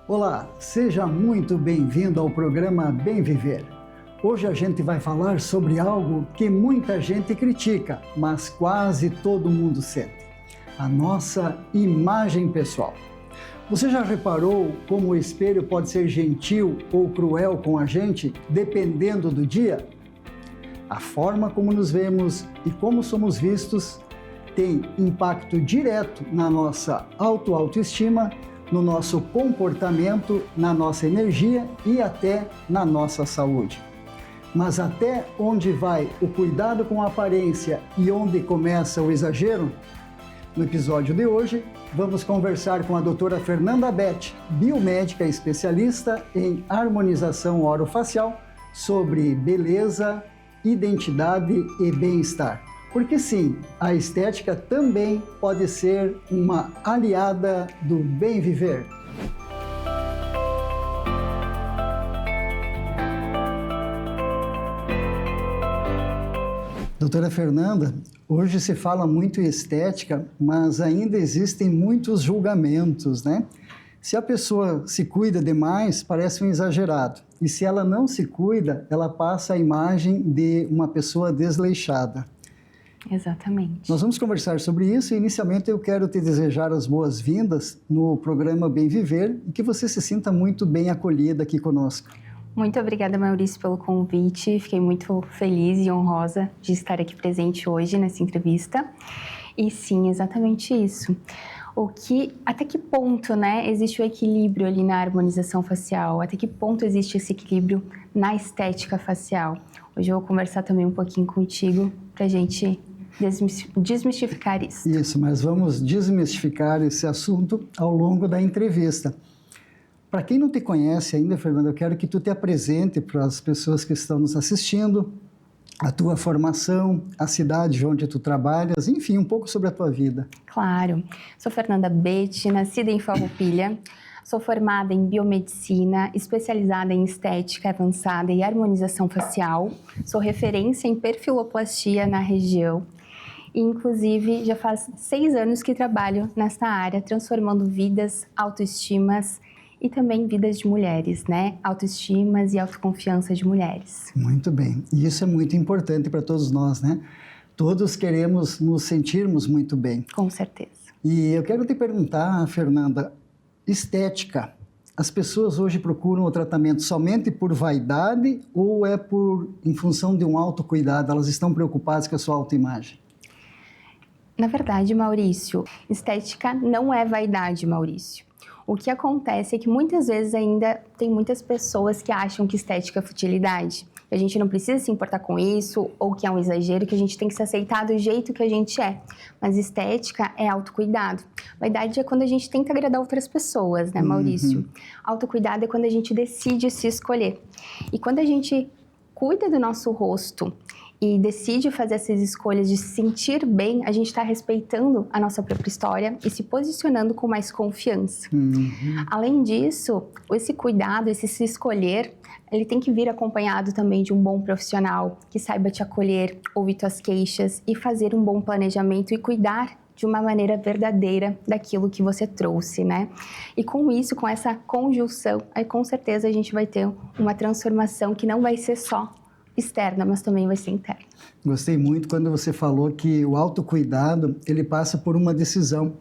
Olá, seja muito bem-vindo ao programa Bem Viver. Hoje a gente vai falar sobre algo que muita gente critica, mas quase todo mundo sente: a nossa imagem pessoal. Você já reparou como o espelho pode ser gentil ou cruel com a gente, dependendo do dia? A forma como nos vemos e como somos vistos tem impacto direto na nossa autoestima, no nosso comportamento, na nossa energia e até na nossa saúde. Mas até onde vai o cuidado com a aparência e onde começa o exagero? No episódio de hoje, vamos conversar com a doutora Fernanda Beth, biomédica especialista em harmonização orofacial, sobre beleza, identidade e bem-estar. Porque sim, a estética também pode ser uma aliada do bem viver. Doutora Fernanda, hoje se fala muito em estética, mas ainda existem muitos julgamentos, né? Se a pessoa se cuida demais, parece um exagerado. E se ela não se cuida, ela passa a imagem de uma pessoa desleixada. Exatamente. Nós vamos conversar sobre isso e, inicialmente, eu quero te desejar as boas-vindas no programa Bem Viver e que você se sinta muito bem acolhida aqui conosco. Muito obrigada, Maurício, pelo convite. Fiquei muito feliz e honrosa de estar aqui presente hoje nessa entrevista. E sim, exatamente isso. Até que ponto, né, existe o equilíbrio ali na harmonização facial? Até que ponto existe esse equilíbrio na estética facial? Hoje eu vou conversar também um pouquinho contigo para a gente desmistificar isso. Isso, mas vamos desmistificar esse assunto ao longo da entrevista. Para quem não te conhece ainda, Fernanda, eu quero que tu te apresente para as pessoas que estão nos assistindo, a tua formação, a cidade onde tu trabalhas, enfim, um pouco sobre a tua vida. Claro. Sou Fernanda Beth, nascida em Farroupilha. Sou formada em biomedicina, especializada em estética avançada e harmonização facial. Sou referência em perfiloplastia na região. E, inclusive, já faz 6 anos que trabalho nessa área, transformando vidas, autoestimas e também vidas de mulheres, né? Autoestimas e autoconfiança de mulheres. Muito bem. E isso é muito importante para todos nós, né? Todos queremos nos sentirmos muito bem. Com certeza. E eu quero te perguntar, Fernanda, estética. As pessoas hoje procuram o tratamento somente por vaidade ou em função de um autocuidado? Elas estão preocupadas com a sua autoimagem? Na verdade, Maurício, estética não é vaidade, Maurício. O que acontece é que muitas vezes ainda tem muitas pessoas que acham que estética é futilidade. Que a gente não precisa se importar com isso, ou que é um exagero, que a gente tem que se aceitar do jeito que a gente é. Mas estética é autocuidado. Vaidade é quando a gente tenta agradar outras pessoas, né, Maurício? Autocuidado é quando a gente decide se escolher. E quando a gente cuida do nosso rosto e decide fazer essas escolhas de se sentir bem, a gente está respeitando a nossa própria história e se posicionando com mais confiança. Além disso, esse cuidado, esse se escolher, ele tem que vir acompanhado também de um bom profissional que saiba te acolher, ouvir tuas queixas e fazer um bom planejamento e cuidar de uma maneira verdadeira daquilo que você trouxe, né? E com isso, com essa conjunção, aí com certeza a gente vai ter uma transformação que não vai ser só externa, mas também vai ser interna. Gostei muito quando você falou que o autocuidado, ele passa por uma decisão.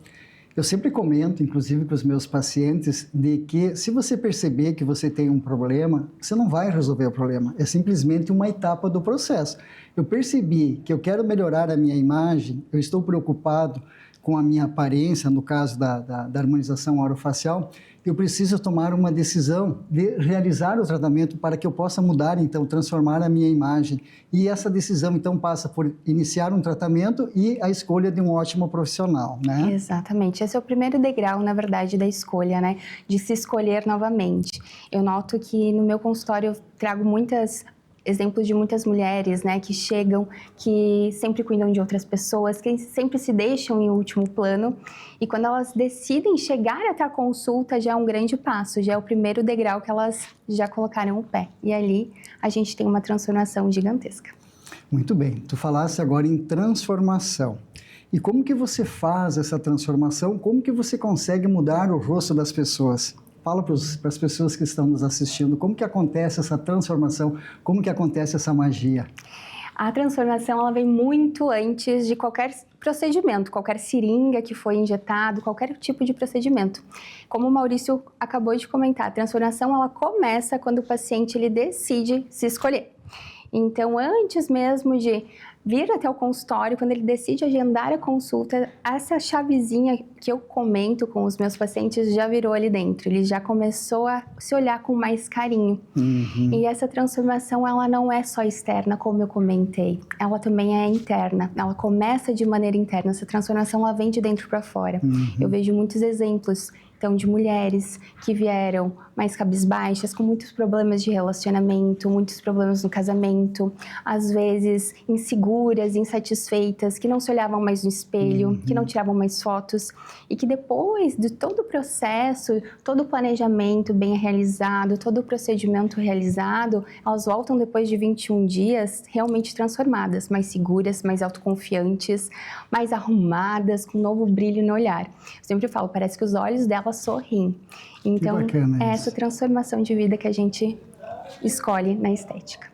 Eu sempre comento, inclusive com os meus pacientes, de que se você perceber que você tem um problema, você não vai resolver o problema, é simplesmente uma etapa do processo. Eu percebi que eu quero melhorar a minha imagem, eu estou preocupado com a minha aparência, no caso da harmonização orofacial, eu preciso tomar uma decisão de realizar o tratamento para que eu possa mudar, então, transformar a minha imagem. E essa decisão, então, passa por iniciar um tratamento e a escolha de um ótimo profissional, né? Exatamente. Esse é o primeiro degrau, na verdade, da escolha, né? De se escolher novamente. Eu noto que no meu consultório eu trago exemplos de muitas mulheres, né, que chegam, que sempre cuidam de outras pessoas, que sempre se deixam em último plano, e quando elas decidem chegar até a consulta, já é um grande passo, já é o primeiro degrau que elas já colocaram o pé, e ali a gente tem uma transformação gigantesca. Muito bem, tu falaste agora em transformação. E como que você faz essa transformação? Como que você consegue mudar o rosto das pessoas? Fala para as pessoas que estão nos assistindo, como que acontece essa transformação, como que acontece essa magia? A transformação ela vem muito antes de qualquer procedimento, qualquer seringa que foi injetado, qualquer tipo de procedimento. Como o Maurício acabou de comentar, a transformação ela começa quando o paciente ele decide se escolher. Então, antes mesmo de vir até o consultório, quando ele decide agendar a consulta, essa chavezinha que eu comento com os meus pacientes já virou ali dentro. Ele já começou a se olhar com mais carinho. E essa transformação, ela não é só externa, como eu comentei. Ela também é interna. Ela começa de maneira interna. Essa transformação, ela vem de dentro para fora. Eu vejo muitos exemplos, então, de mulheres que vieram mais cabisbaixas, com muitos problemas de relacionamento, muitos problemas no casamento, às vezes inseguras, insatisfeitas, que não se olhavam mais no espelho, que não tiravam mais fotos e que depois de todo o processo, todo o planejamento bem realizado, todo o procedimento realizado, elas voltam depois de 21 dias realmente transformadas, mais seguras, mais autoconfiantes, mais arrumadas, com um novo brilho no olhar. Eu sempre falo, parece que os olhos delas sorriem. Então, é essa transformação de vida que a gente escolhe na estética.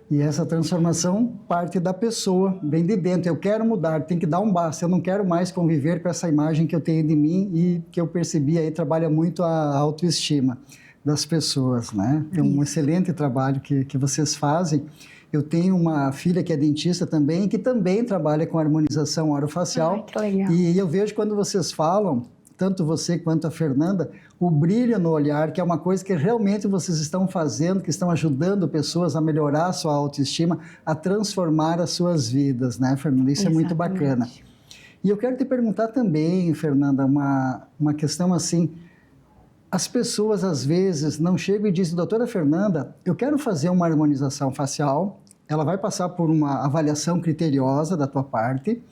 E essa transformação parte da pessoa, vem de dentro. Eu quero mudar, tem que dar um basta. Eu não quero mais conviver com essa imagem que eu tenho de mim e que eu percebi aí trabalha muito a autoestima das pessoas, né? É um excelente trabalho que vocês fazem. Eu tenho uma filha que é dentista também, que também trabalha com harmonização orofacial. Ai, que legal. E eu vejo quando vocês falam, tanto você quanto a Fernanda, o brilho no olhar, que é uma coisa que realmente vocês estão fazendo, que estão ajudando pessoas a melhorar a sua autoestima, a transformar as suas vidas, né, Fernanda? Isso é muito bacana. E eu quero te perguntar também, Fernanda, uma questão assim, as pessoas às vezes não chegam e dizem, doutora Fernanda, eu quero fazer uma harmonização facial, ela vai passar por uma avaliação criteriosa da tua parte,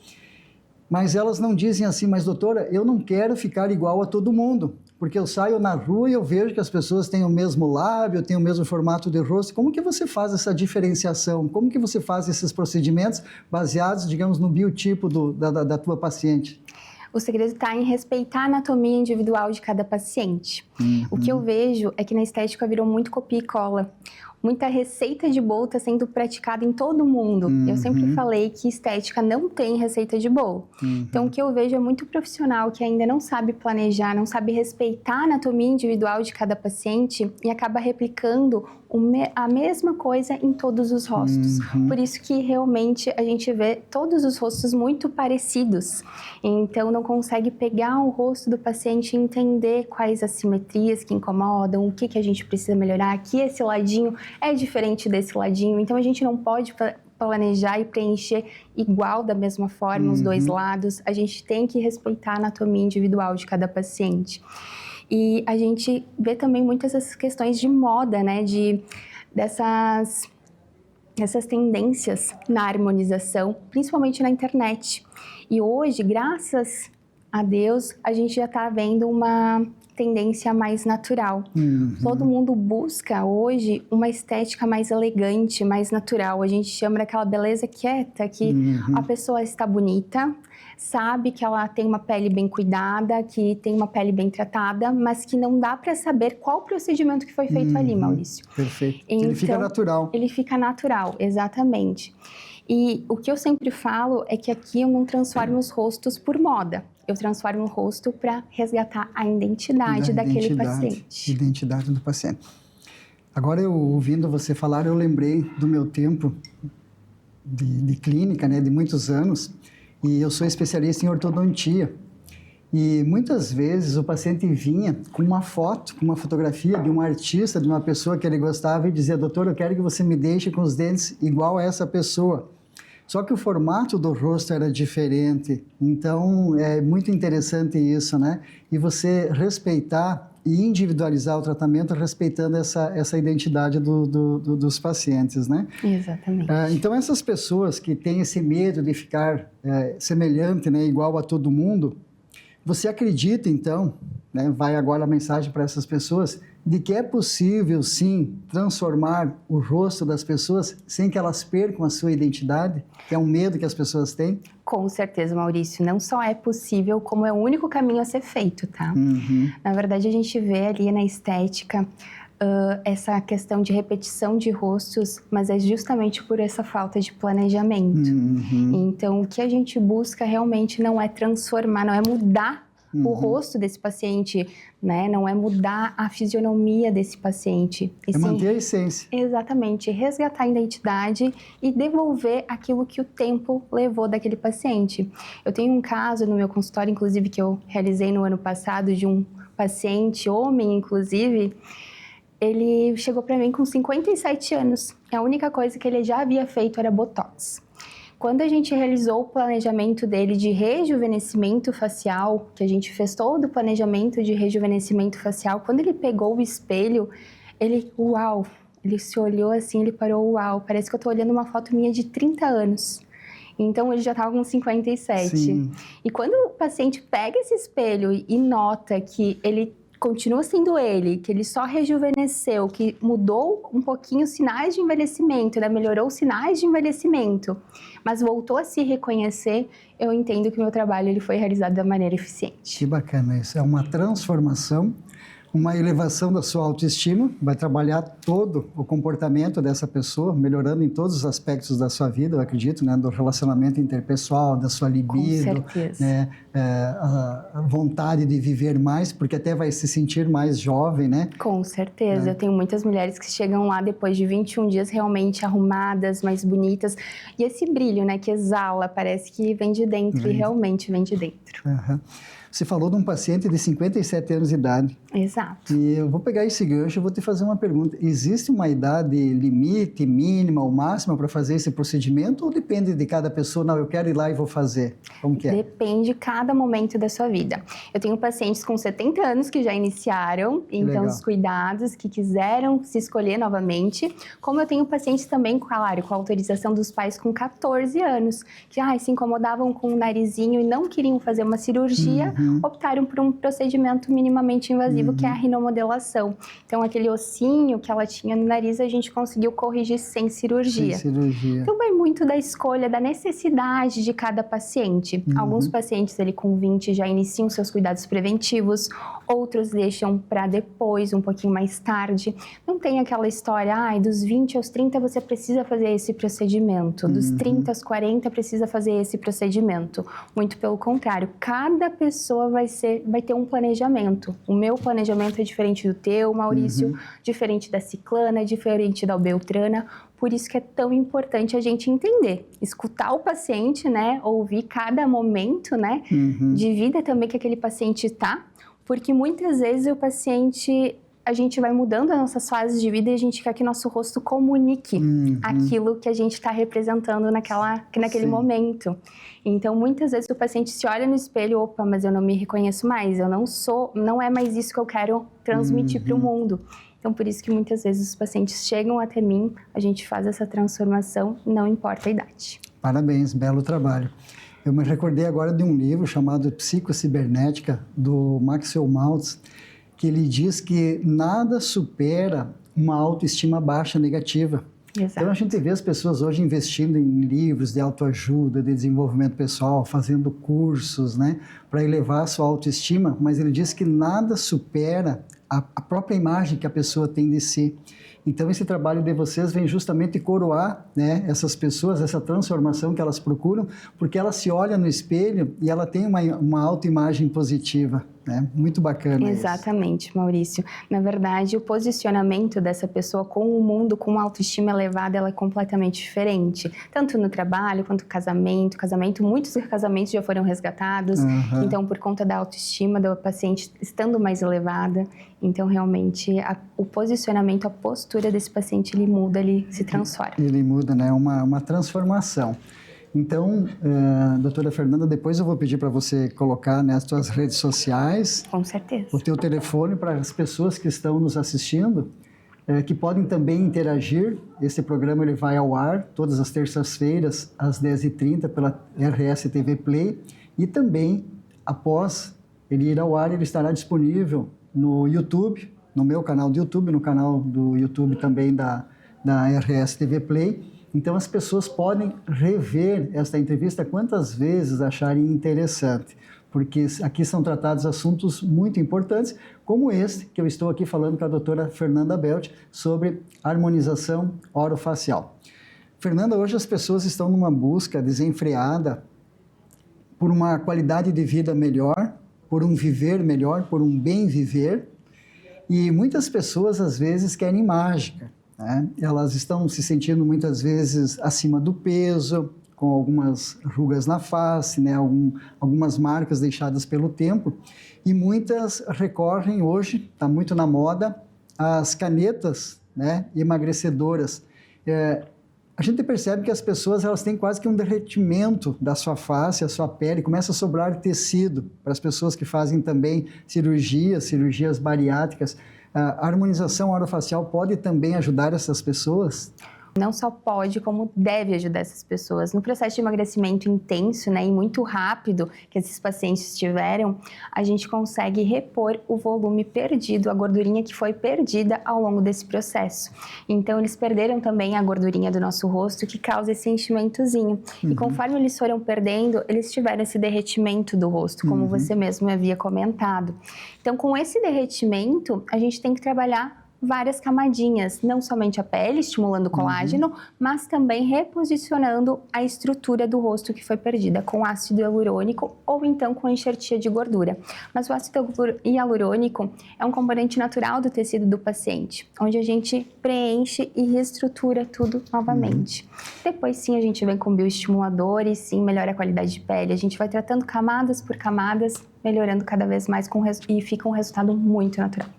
mas elas não dizem assim, mas doutora, eu não quero ficar igual a todo mundo, porque eu saio na rua e eu vejo que as pessoas têm o mesmo lábio, têm o mesmo formato de rosto. Como que você faz essa diferenciação? Como que você faz esses procedimentos baseados, digamos, no biotipo da tua paciente? O segredo está em respeitar a anatomia individual de cada paciente. O que eu vejo é que na estética virou muito copia e cola. Muita receita de bolo está sendo praticada em todo mundo. Eu sempre falei que estética não tem receita de bolo. Então, o que eu vejo é muito profissional que ainda não sabe planejar, não sabe respeitar a anatomia individual de cada paciente e acaba replicando a mesma coisa em todos os rostos. Por isso que realmente a gente vê todos os rostos muito parecidos. Então, não consegue pegar o rosto do paciente e entender quais as simetrias que incomodam, o que a gente precisa melhorar, aqui esse ladinho é diferente desse ladinho. Então, a gente não pode planejar e preencher igual da mesma forma os dois lados. A gente tem que respeitar a anatomia individual de cada paciente. E a gente vê também muitas essas questões de moda, né? Dessas tendências na harmonização, principalmente na internet. E hoje, graças a Deus, a gente já está vendo uma tendência mais natural. Todo mundo busca hoje uma estética mais elegante, mais natural. A gente chama daquela beleza quieta, que a pessoa está bonita, sabe que ela tem uma pele bem cuidada, que tem uma pele bem tratada, mas que não dá para saber qual procedimento que foi feito ali, Maurício. Perfeito. Então, ele fica natural. Ele fica natural, exatamente. E o que eu sempre falo é que aqui eu não transformo os rostos por moda. Eu transformo o rosto para resgatar a identidade daquele paciente. Identidade do paciente. Agora, eu ouvindo você falar, eu lembrei do meu tempo de clínica, né, de muitos anos, e eu sou especialista em ortodontia. E muitas vezes o paciente vinha com uma foto, com uma fotografia de um artista, de uma pessoa que ele gostava e dizia, doutor, eu quero que você me deixe com os dentes igual a essa pessoa. Só que o formato do rosto era diferente, então é muito interessante isso, né? E você respeitar e individualizar o tratamento respeitando essa identidade dos pacientes, né? Exatamente. Então, essas pessoas que têm esse medo de ficar semelhante, né, igual a todo mundo, Você acredita, então, né, vai agora a mensagem para essas pessoas, de que é possível, sim, transformar o rosto das pessoas sem que elas percam a sua identidade, que é um medo que as pessoas têm? Com certeza, Maurício. Não só é possível, como é o único caminho a ser feito, tá? Na verdade, a gente vê ali na estética essa questão de repetição de rostos, mas é justamente por essa falta de planejamento. Então, o que a gente busca realmente não é transformar, não é mudar o rosto desse paciente, né? Não é mudar a fisionomia desse paciente. E sim, manter a essência. Exatamente, resgatar a identidade e devolver aquilo que o tempo levou daquele paciente. Eu tenho um caso no meu consultório, inclusive, que eu realizei no ano passado, de um paciente, homem, inclusive. Ele chegou para mim com 57 anos. A única coisa que ele já havia feito era botox. Quando a gente realizou o planejamento dele de rejuvenescimento facial, que a gente fez todo o planejamento de rejuvenescimento facial, quando ele pegou o espelho, ele, uau, ele se olhou assim, ele parou, uau, parece que eu tô olhando uma foto minha de 30 anos. Então, ele já estava com 57. Sim. E quando o paciente pega esse espelho e nota que ele continua sendo ele, que ele só rejuvenesceu, que mudou um pouquinho os sinais de envelhecimento, né? Melhorou os sinais de envelhecimento, mas voltou a se reconhecer, eu entendo que o meu trabalho ele foi realizado da maneira eficiente. Que bacana isso, é uma transformação, uma elevação da sua autoestima, vai trabalhar todo o comportamento dessa pessoa, melhorando em todos os aspectos da sua vida, eu acredito, né, do relacionamento interpessoal, da sua libido, né, a vontade de viver mais, porque até vai se sentir mais jovem, né? Com certeza, eu tenho muitas mulheres que chegam lá depois de 21 dias realmente arrumadas, mais bonitas, e esse brilho, né, que exala, parece que vem de dentro, e realmente vem de dentro. Você falou de um paciente de 57 anos de idade. Exato. E eu vou pegar esse gancho e vou te fazer uma pergunta. Existe uma idade limite, mínima ou máxima para fazer esse procedimento ou depende de cada pessoa? Não, eu quero ir lá e vou fazer. Como que é? Depende de cada momento da sua vida. Eu tenho pacientes com 70 anos que já iniciaram, então os cuidados que quiseram se escolher novamente. Como eu tenho pacientes também, claro, com a autorização dos pais com 14 anos, que se incomodavam com o narizinho e não queriam fazer uma cirurgia, optaram por um procedimento minimamente invasivo, que é a rinomodelação. Então, aquele ossinho que ela tinha no nariz, a gente conseguiu corrigir sem cirurgia. Sem cirurgia. Então, vai muito da escolha, da necessidade de cada paciente. Alguns pacientes, com 20, já iniciam seus cuidados preventivos, outros deixam para depois, um pouquinho mais tarde. Não tem aquela história, dos 20 aos 30 você precisa fazer esse procedimento, dos 30 aos 40 precisa fazer esse procedimento. Muito pelo contrário, cada pessoa vai ter um planejamento. O meu planejamento é diferente do teu, Maurício, diferente da Ciclana, diferente da Beltrana. Por isso que é tão importante a gente entender, escutar o paciente, né? Ouvir cada momento, né? De vida também que aquele paciente está, porque muitas vezes o paciente, a gente vai mudando as nossas fases de vida e a gente quer que nosso rosto comunique aquilo que a gente está representando naquele momento. Então, muitas vezes o paciente se olha no espelho, opa, mas eu não me reconheço mais, não é mais isso que eu quero transmitir para o mundo. Então, por isso que muitas vezes os pacientes chegam até mim, a gente faz essa transformação, não importa a idade. Parabéns, belo trabalho. Eu me recordei agora de um livro chamado Psicocibernética, do Maxwell Maltz, que ele diz que nada supera uma autoestima baixa negativa. Exato. Então, a gente vê as pessoas hoje investindo em livros de autoajuda, de desenvolvimento pessoal, fazendo cursos, né, para elevar a sua autoestima, mas ele diz que nada supera a própria imagem que a pessoa tem de si. Então, esse trabalho de vocês vem justamente coroar, né, essas pessoas, essa transformação que elas procuram, porque ela se olha no espelho e ela tem uma autoimagem positiva, né? Muito bacana. Exatamente, isso. Maurício. Na verdade, o posicionamento dessa pessoa com o mundo, com uma autoestima elevada, ela é completamente diferente. Tanto no trabalho, quanto no casamento. Muitos casamentos já foram resgatados. Então, por conta da autoestima da paciente estando mais elevada. Então, realmente, o posicionamento, a postura desse paciente, ele muda, ele se transforma. Ele muda, né? Uma transformação. Então, doutora Fernanda, depois eu vou pedir para você colocar nas suas redes sociais. Com certeza. O teu telefone para as pessoas que estão nos assistindo, que podem também interagir. Esse programa ele vai ao ar todas as terças-feiras, às 10h30, pela RS TV Play. E também, após ele ir ao ar, ele estará disponível no YouTube, no meu canal do YouTube, no canal do YouTube também da RS TV Play. Então as pessoas podem rever esta entrevista quantas vezes acharem interessante, porque aqui são tratados assuntos muito importantes, como este que eu estou aqui falando com a doutora Fernanda Belt sobre harmonização orofacial. Fernanda, hoje as pessoas estão numa busca desenfreada por uma qualidade de vida melhor, por um viver melhor, por um bem viver, e muitas pessoas às vezes querem mágica, né? Elas estão se sentindo muitas vezes acima do peso, com algumas rugas na face, né? Algumas marcas deixadas pelo tempo, e muitas recorrem hoje, está muito na moda, às canetas, né, emagrecedoras. A gente percebe que as pessoas elas têm quase que um derretimento da sua face, a sua pele, começa a sobrar tecido para as pessoas que fazem também cirurgias bariátricas. A harmonização orofacial pode também ajudar essas pessoas? Não só pode, como deve ajudar essas pessoas. No processo de emagrecimento intenso, né, e muito rápido que esses pacientes tiveram, a gente consegue repor o volume perdido, a gordurinha que foi perdida ao longo desse processo. Então, eles perderam também a gordurinha do nosso rosto, que causa esse enchimentozinho. E conforme eles foram perdendo, eles tiveram esse derretimento do rosto, como você mesmo havia comentado. Então, com esse derretimento, a gente tem que trabalhar várias camadinhas, não somente a pele, estimulando o colágeno, mas também reposicionando a estrutura do rosto que foi perdida com ácido hialurônico ou então com enxertia de gordura. Mas o ácido hialurônico é um componente natural do tecido do paciente, onde a gente preenche e reestrutura tudo novamente. Depois sim a gente vem com bioestimuladores, sim melhora a qualidade de pele, a gente vai tratando camadas por camadas, melhorando cada vez mais e fica um resultado muito natural.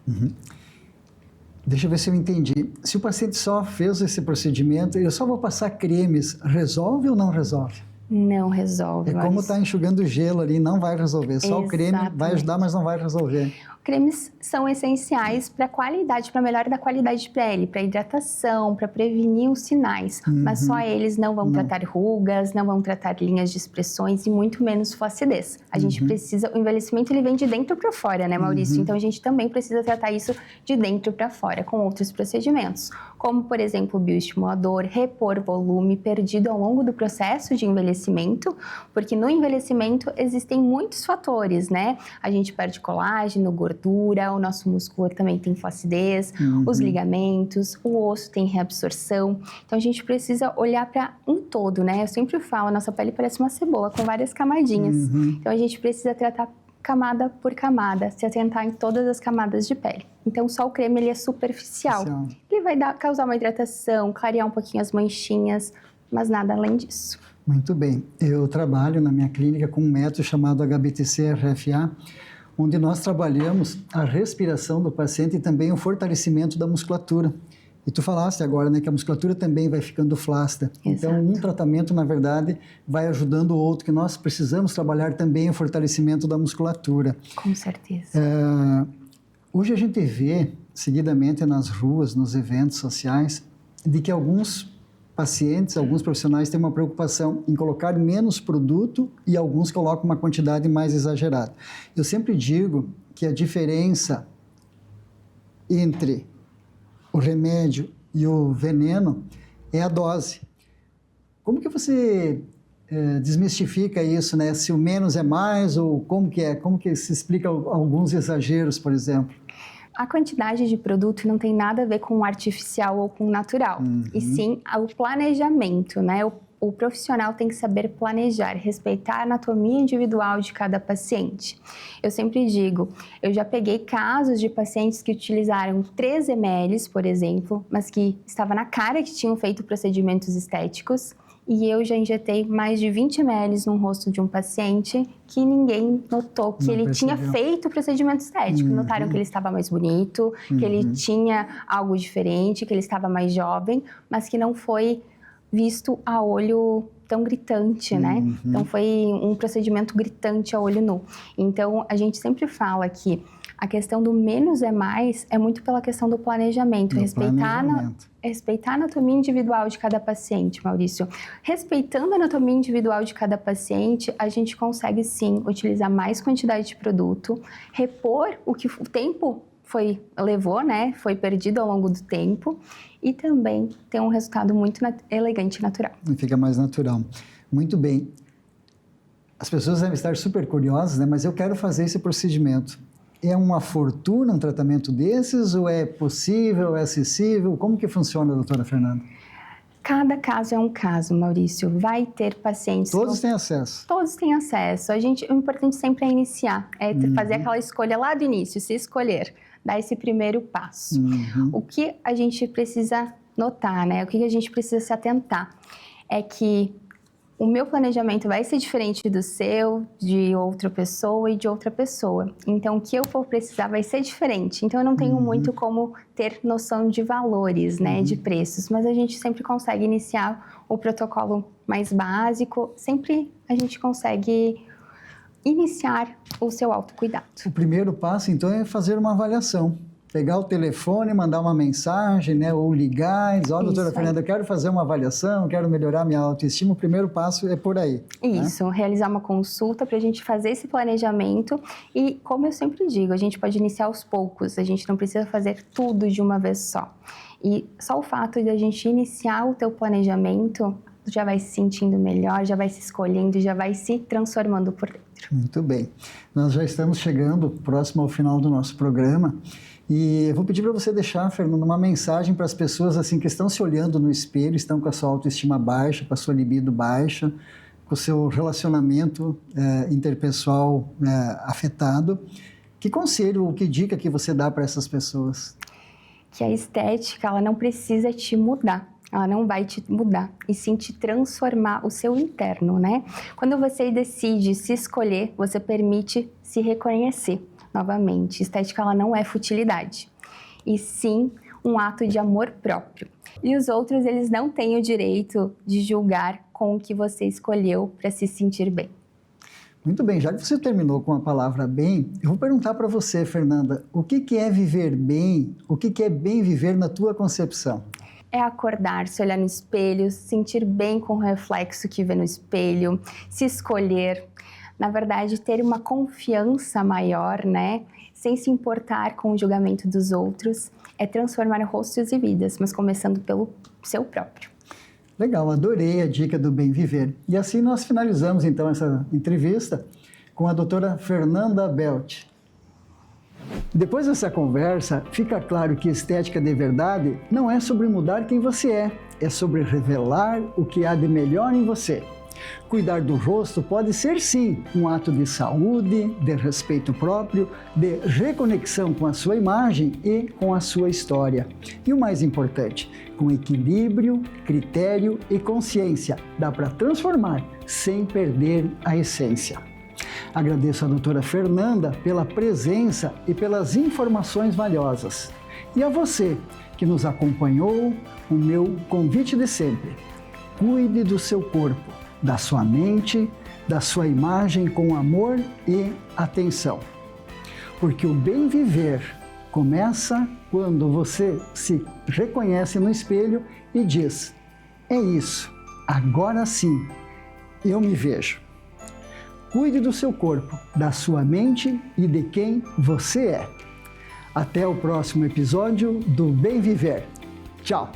Deixa eu ver se eu entendi. Se o paciente só fez esse procedimento, eu só vou passar cremes, resolve ou não resolve? Não resolve. É como estar enxugando gelo ali, não vai resolver. Só o creme vai ajudar, mas não vai resolver. Cremes são essenciais para a qualidade, para a melhora da qualidade de pele, para hidratação, para prevenir os sinais. Mas só eles não vão tratar rugas, não vão tratar linhas de expressões e muito menos flacidez. A gente precisa, o envelhecimento ele vem de dentro para fora, né, Maurício? Então a gente também precisa tratar isso de dentro para fora com outros procedimentos, como por exemplo o bioestimulador, repor volume perdido ao longo do processo de envelhecimento, porque no envelhecimento existem muitos fatores, né? A gente perde colágeno, gordura, o nosso músculo também tem flacidez, os ligamentos, o osso tem reabsorção. Então a gente precisa olhar para um todo, né? Eu sempre falo, a nossa pele parece uma cebola com várias camadinhas. Então a gente precisa tratar camada por camada, se atentar em todas as camadas de pele. Então só o creme ele é superficial. Ele vai causar uma hidratação, clarear um pouquinho as manchinhas, mas nada além disso. Muito bem. Eu trabalho na minha clínica com um método chamado HBTC-RFA, onde nós trabalhamos a respiração do paciente e também o fortalecimento da musculatura. E tu falaste agora, né, que a musculatura também vai ficando flácida. Exato. Então, um tratamento, na verdade, vai ajudando o outro, que nós precisamos trabalhar também o fortalecimento da musculatura. Com certeza. Hoje a gente vê, seguidamente nas ruas, nos eventos sociais, de que alguns pacientes, alguns profissionais têm uma preocupação em colocar menos produto e alguns colocam uma quantidade mais exagerada. Eu sempre digo que a diferença entre o remédio e o veneno é a dose. Como que você desmistifica isso, né? Se o menos é mais ou como que é? Como que se explica alguns exageros, por exemplo? A quantidade de produto não tem nada a ver com o artificial ou com o natural, e sim o planejamento, né? O profissional tem que saber planejar, respeitar a anatomia individual de cada paciente. Eu sempre digo, eu já peguei casos de pacientes que utilizaram 3 ml, por exemplo, mas que estava na cara que tinham feito procedimentos estéticos, e eu já injetei mais de 20 ml no rosto de um paciente que ninguém notou que ele tinha feito procedimento estético. Notaram que ele estava mais bonito, que ele tinha algo diferente, que ele estava mais jovem, mas que não foi visto a olho tão gritante, né? Então foi um procedimento gritante a olho nu. Então a gente sempre fala que A questão do menos é mais é muito pela questão do planejamento, respeitar a anatomia individual de cada paciente, Maurício. Respeitando a anatomia individual de cada paciente, a gente consegue sim utilizar mais quantidade de produto, repor o que o tempo levou, né? Foi perdido ao longo do tempo e também ter um resultado muito elegante e natural. E fica mais natural. Muito bem. As pessoas devem estar super curiosas, né? Mas eu quero fazer esse procedimento. É uma fortuna um tratamento desses ou é possível, é acessível? Como que funciona, doutora Fernanda? Cada caso é um caso, Maurício. Vai ter pacientes... Todos têm acesso? Todos têm acesso. O importante sempre é iniciar, fazer aquela escolha lá do início, se escolher, dar esse primeiro passo. O que a gente precisa notar, né? O que a gente precisa se atentar é que o meu planejamento vai ser diferente do seu, de outra pessoa e de outra pessoa. Então, o que eu for precisar vai ser diferente. Então, eu não tenho muito como ter noção de valores, né, de preços. Mas a gente sempre consegue iniciar o protocolo mais básico. Sempre a gente consegue iniciar o seu autocuidado. O primeiro passo, então, é fazer uma avaliação. Pegar o telefone, mandar uma mensagem, né? Ou ligar e dizer, ó, doutora Fernanda, eu quero fazer uma avaliação, quero melhorar minha autoestima. O primeiro passo é por aí. Isso, né? Realizar uma consulta para a gente fazer esse planejamento. E, como eu sempre digo, a gente pode iniciar aos poucos, a gente não precisa fazer tudo de uma vez só. E só o fato de a gente iniciar o teu planejamento, já vai se sentindo melhor, já vai se escolhendo, já vai se transformando por dentro. Muito bem. Nós já estamos chegando próximo ao final do nosso programa. E eu vou pedir para você deixar, Fernando, uma mensagem para as pessoas assim, que estão se olhando no espelho, estão com a sua autoestima baixa, com a sua libido baixa, com o seu relacionamento interpessoal afetado. Que conselho ou que dica que você dá para essas pessoas? Que a estética, ela não precisa te mudar. Ela não vai te mudar, e sim te transformar o seu interno, né? Quando você decide se escolher, você permite se reconhecer. Novamente, estética ela não é futilidade, e sim um ato de amor próprio. E os outros, eles não têm o direito de julgar com o que você escolheu para se sentir bem. Muito bem, já que você terminou com a palavra bem, eu vou perguntar para você, Fernanda, o que é viver bem, o que é bem viver na tua concepção? É acordar, se olhar no espelho, se sentir bem com o reflexo que vê no espelho, se escolher. Na verdade, ter uma confiança maior, né? Sem se importar com o julgamento dos outros, é transformar rostos e vidas, mas começando pelo seu próprio. Legal, adorei a dica do bem viver. E assim nós finalizamos então essa entrevista com a doutora Fernanda Belt. Depois dessa conversa, fica claro que estética de verdade não é sobre mudar quem você é sobre revelar o que há de melhor em você. Cuidar do rosto pode ser, sim, um ato de saúde, de respeito próprio, de reconexão com a sua imagem e com a sua história. E o mais importante, com equilíbrio, critério e consciência, dá para transformar sem perder a essência. Agradeço à doutora Fernanda pela presença e pelas informações valiosas. E a você que nos acompanhou, o meu convite de sempre. Cuide do seu corpo, da sua mente, da sua imagem com amor e atenção. Porque o bem viver começa quando você se reconhece no espelho e diz: é isso, agora sim, eu me vejo. Cuide do seu corpo, da sua mente e de quem você é. Até o próximo episódio do Bem Viver. Tchau!